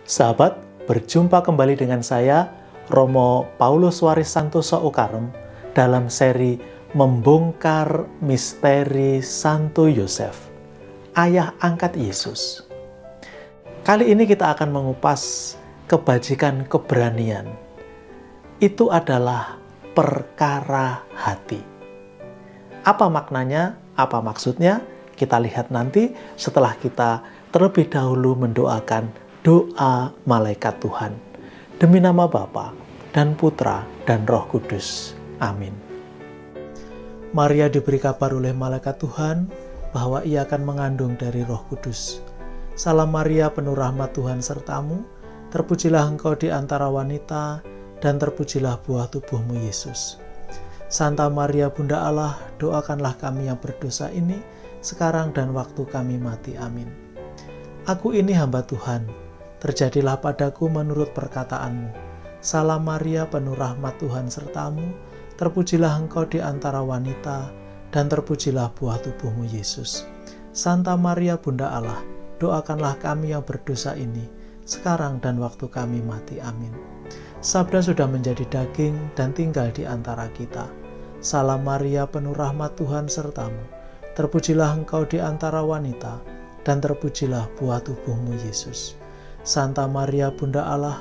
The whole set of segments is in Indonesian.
Sahabat, berjumpa kembali dengan saya, Romo Paulus Waris Santoso Ukarem, dalam seri Membongkar Misteri Santo Yosef, Ayah Angkat Yesus. Kali ini kita akan mengupas kebajikan keberanian. Itu adalah perkara hati. Apa maknanya? Apa maksudnya? Kita lihat nanti setelah kita terlebih dahulu mendoakan doa malaikat Tuhan. Demi nama Bapa dan Putra dan Roh Kudus. Amin. Maria diberi kabar oleh malaikat Tuhan bahwa ia akan mengandung dari Roh Kudus. Salam Maria, penuh rahmat Tuhan sertamu, terpujilah engkau di antara wanita, dan terpujilah buah tubuhmu Yesus. Santa Maria Bunda Allah, doakanlah kami yang berdosa ini, sekarang dan waktu kami mati. Amin. Aku ini hamba Tuhan, terjadilah padaku menurut perkataanmu. Salam Maria, penuh rahmat Tuhan sertamu, terpujilah engkau di antara wanita, dan terpujilah buah tubuhmu Yesus. Santa Maria Bunda Allah, doakanlah kami yang berdosa ini, sekarang dan waktu kami mati. Amin. Sabda sudah menjadi daging dan tinggal di antara kita. Salam Maria, penuh rahmat Tuhan sertamu, terpujilah engkau di antara wanita, dan terpujilah buah tubuhmu Yesus. Santa Maria Bunda Allah,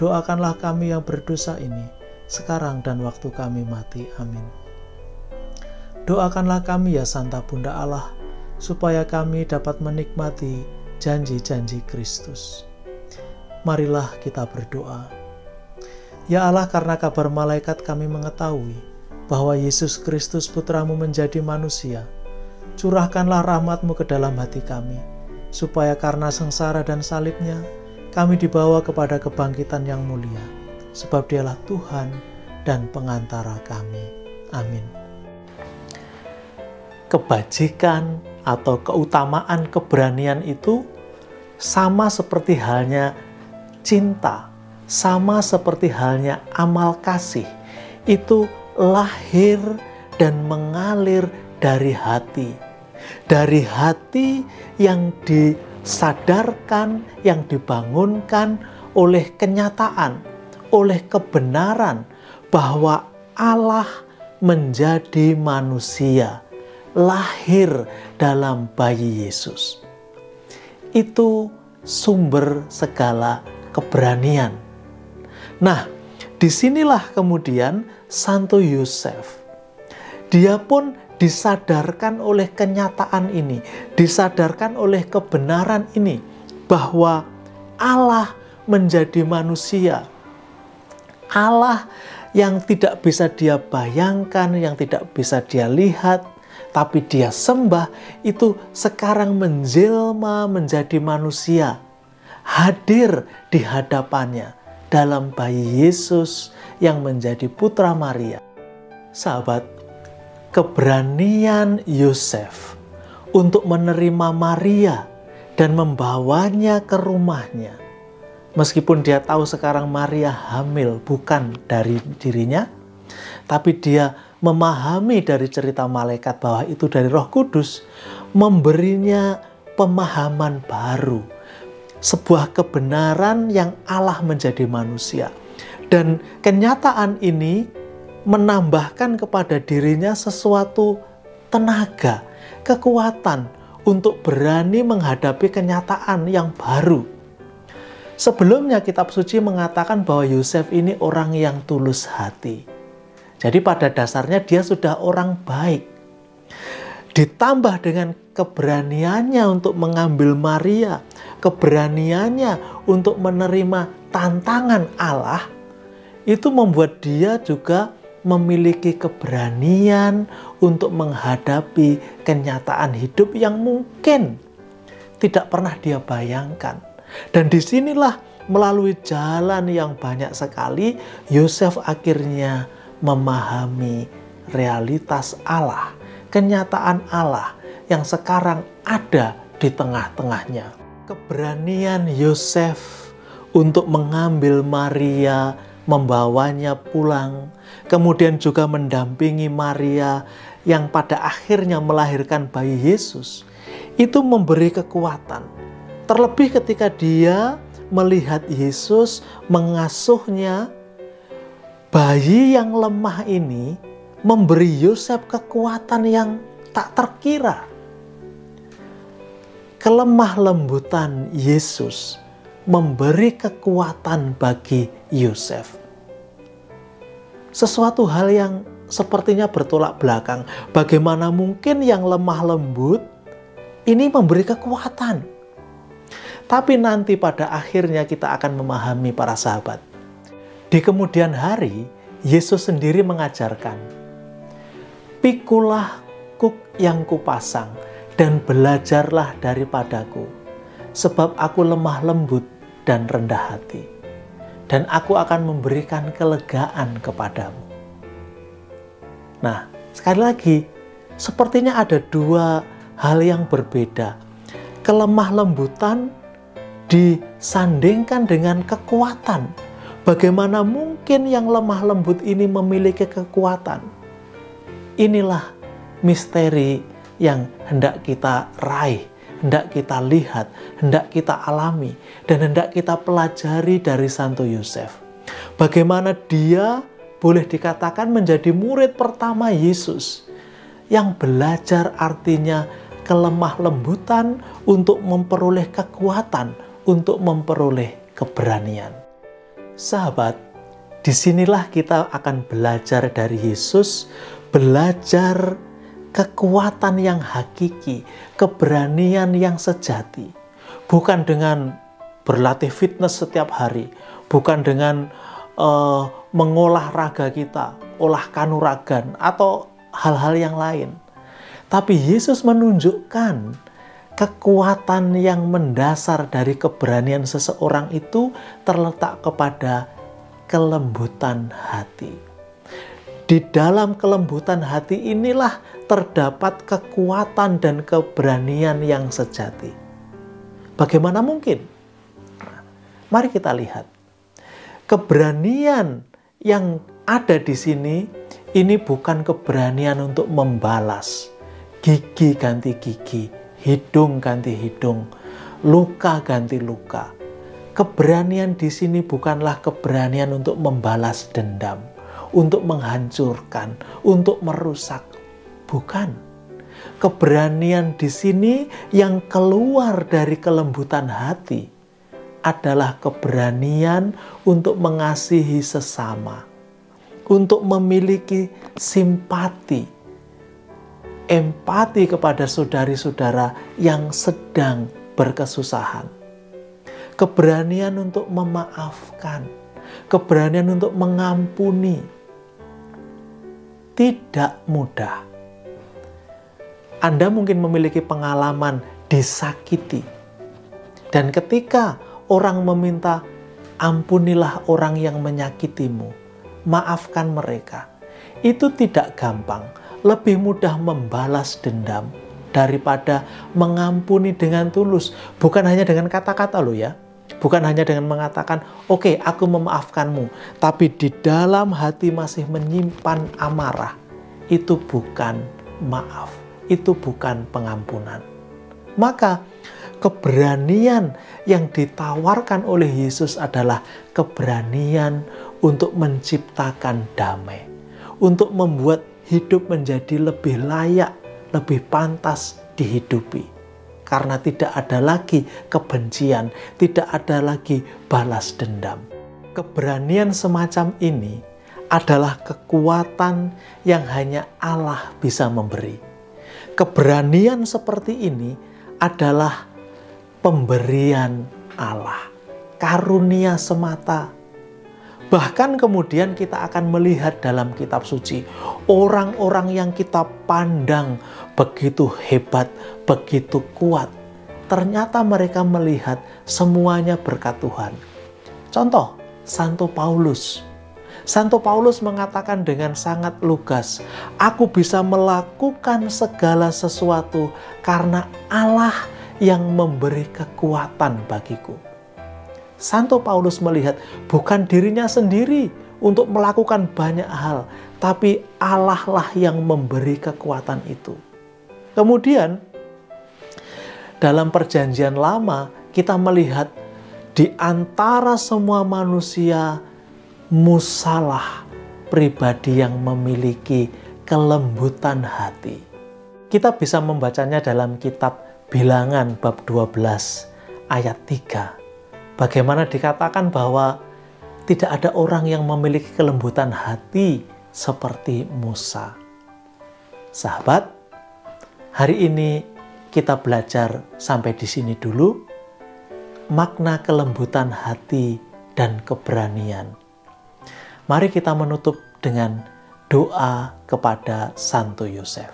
doakanlah kami yang berdosa ini, sekarang dan waktu kami mati. Amin. Doakanlah kami ya Santa Bunda Allah, supaya kami dapat menikmati janji-janji Kristus. Marilah kita berdoa. Ya Allah, karena kabar malaikat kami mengetahui bahwa Yesus Kristus Putramu menjadi manusia, curahkanlah rahmat-Mu ke dalam hati kami, supaya karena sengsara dan salibnya, kami dibawa kepada kebangkitan yang mulia, sebab Dialah Tuhan dan pengantara kami. Amin. Kebajikan atau keutamaan keberanian itu sama seperti halnya cinta, sama seperti halnya amal kasih, itu lahir dan mengalir dari hati. Dari hati yang disadarkan, yang dibangunkan oleh kenyataan, oleh kebenaran bahwa Allah menjadi manusia, lahir dalam bayi Yesus. Itu sumber segala keberanian. Nah, disinilah kemudian Santo Yosef. Dia pun disadarkan oleh kenyataan ini, disadarkan oleh kebenaran ini, bahwa Allah menjadi manusia. Allah yang tidak bisa dia bayangkan, yang tidak bisa dia lihat, tapi dia sembah, itu sekarang menjelma menjadi manusia, hadir di hadapannya dalam bayi Yesus yang menjadi putra Maria. Sahabat, keberanian Yosef untuk menerima Maria dan membawanya ke rumahnya, meskipun dia tahu sekarang Maria hamil bukan dari dirinya, tapi dia memahami dari cerita malaikat bahwa itu dari Roh Kudus, memberinya pemahaman baru, sebuah kebenaran yang Allah menjadi manusia. Dan kenyataan ini menambahkan kepada dirinya sesuatu tenaga, kekuatan untuk berani menghadapi kenyataan yang baru. Sebelumnya kitab suci mengatakan bahwa Yosef ini orang yang tulus hati. Jadi pada dasarnya dia sudah orang baik. Ditambah dengan keberaniannya untuk mengambil Maria, keberaniannya untuk menerima tantangan Allah, itu membuat dia juga memiliki keberanian untuk menghadapi kenyataan hidup yang mungkin tidak pernah dia bayangkan. Dan disinilah melalui jalan yang banyak sekali, Yosef akhirnya memahami realitas Allah, kenyataan Allah yang sekarang ada di tengah-tengahnya. Keberanian Yosef untuk mengambil Maria, membawanya pulang, kemudian juga mendampingi Maria yang pada akhirnya melahirkan bayi Yesus, itu memberi kekuatan. Terlebih ketika dia melihat Yesus mengasuhnya, bayi yang lemah ini memberi Yosef kekuatan yang tak terkira. Kelemah lembutan Yesus memberi kekuatan bagi Yosef. Sesuatu hal yang sepertinya bertolak belakang. Bagaimana mungkin yang lemah lembut ini memberi kekuatan? Tapi nanti pada akhirnya kita akan memahami para sahabat. Di kemudian hari, Yesus sendiri mengajarkan, "Pikulah kuk yang kupasang dan belajarlah daripadaku, sebab aku lemah lembut dan rendah hati, dan aku akan memberikan kelegaan kepadamu." Nah, sekali lagi, sepertinya ada dua hal yang berbeda. Kelemah lembutan disandingkan dengan kekuatan. Bagaimana mungkin yang lemah lembut ini memiliki kekuatan? Inilah misteri yang hendak kita raih, hendak kita lihat, hendak kita alami, dan hendak kita pelajari dari Santo Yosef. Bagaimana dia boleh dikatakan menjadi murid pertama Yesus, yang belajar artinya kelemah lembutan untuk memperoleh kekuatan, untuk memperoleh keberanian. Sahabat, disinilah kita akan belajar dari Yesus, belajar kekuatan yang hakiki, keberanian yang sejati. Bukan dengan berlatih fitness setiap hari, bukan dengan mengolah raga kita, olah kanuragan, atau hal-hal yang lain. Tapi Yesus menunjukkan kekuatan yang mendasar dari keberanian seseorang itu terletak kepada kelembutan hati. Di dalam kelembutan hati inilah terdapat kekuatan dan keberanian yang sejati. Bagaimana mungkin? Mari kita lihat. Keberanian yang ada di sini, ini bukan keberanian untuk membalas. Gigi ganti gigi, hidung ganti hidung, luka ganti luka. Keberanian di sini bukanlah keberanian untuk membalas dendam, untuk menghancurkan, untuk merusak. Bukan. Keberanian di sini yang keluar dari kelembutan hati adalah keberanian untuk mengasihi sesama, untuk memiliki simpati, empati kepada saudari-saudara yang sedang berkesusahan. Keberanian untuk memaafkan, keberanian untuk mengampuni. Tidak mudah. Anda mungkin memiliki pengalaman disakiti. Dan ketika orang meminta, ampunilah orang yang menyakitimu, maafkan mereka. Itu tidak gampang. Lebih mudah membalas dendam daripada mengampuni dengan tulus. Bukan hanya dengan kata-kata loh ya. Bukan hanya dengan mengatakan, oke, aku memaafkanmu. Tapi di dalam hati masih menyimpan amarah. Itu bukan maaf. Itu bukan pengampunan. Maka keberanian yang ditawarkan oleh Yesus adalah keberanian untuk menciptakan damai. Untuk membuat hidup menjadi lebih layak, lebih pantas dihidupi. Karena tidak ada lagi kebencian, tidak ada lagi balas dendam. Keberanian semacam ini adalah kekuatan yang hanya Allah bisa memberi. Keberanian seperti ini adalah pemberian Allah, karunia semata. Bahkan kemudian kita akan melihat dalam kitab suci, orang-orang yang kita pandang begitu hebat, begitu kuat, ternyata mereka melihat semuanya berkat Tuhan. Contoh, Santo Paulus. Santo Paulus mengatakan dengan sangat lugas, aku bisa melakukan segala sesuatu karena Allah yang memberi kekuatan bagiku. Santo Paulus melihat bukan dirinya sendiri untuk melakukan banyak hal, tapi Allah lah yang memberi kekuatan itu. Kemudian, dalam perjanjian lama kita melihat Di antara semua manusia, Musalah pribadi yang memiliki kelembutan hati. Kita bisa membacanya dalam kitab Bilangan bab 12 ayat 3. Bagaimana dikatakan bahwa tidak ada orang yang memiliki kelembutan hati seperti Musa. Sahabat, hari ini kita belajar sampai di sini dulu. Makna kelembutan hati dan keberanian. Mari kita menutup dengan doa kepada Santo Yosef.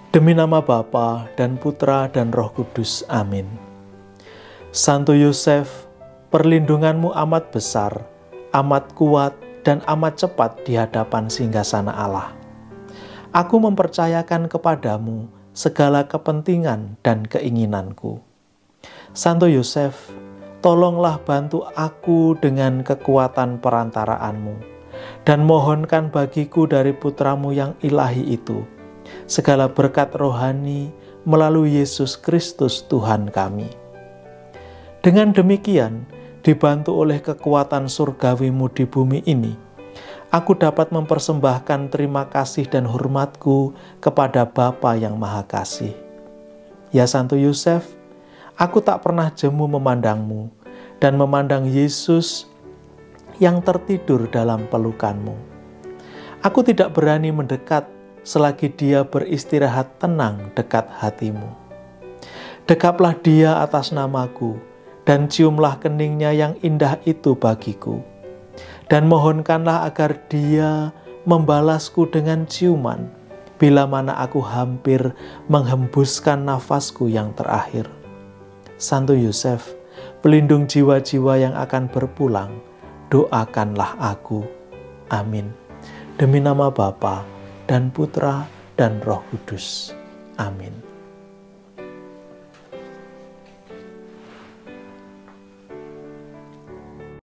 Demi nama Bapa dan Putra dan Roh Kudus. Amin. Santo Yosef, perlindunganmu amat besar, amat kuat, dan amat cepat di hadapan singgasana Allah. Aku mempercayakan kepadamu segala kepentingan dan keinginanku. Santo Yosef, tolonglah bantu aku dengan kekuatan perantaraanmu, dan mohonkan bagiku dari putramu yang ilahi itu, segala berkat rohani melalui Yesus Kristus Tuhan kami. Dengan demikian, dibantu oleh kekuatan surgawimu di bumi ini, aku dapat mempersembahkan terima kasih dan hormatku kepada Bapa yang Maha Kasih. Ya Santo Yosef, aku tak pernah jemu memandangmu dan memandang Yesus yang tertidur dalam pelukanmu. Aku tidak berani mendekat selagi dia beristirahat tenang dekat hatimu. Dekaplah dia atas namaku dan ciumlah keningnya yang indah itu bagiku. Dan mohonkanlah agar dia membalasku dengan ciuman bila mana aku hampir menghembuskan nafasku yang terakhir. Santo Yosef, pelindung jiwa-jiwa yang akan berpulang, doakanlah aku. Amin. Demi nama Bapa dan Putra dan Roh Kudus. Amin.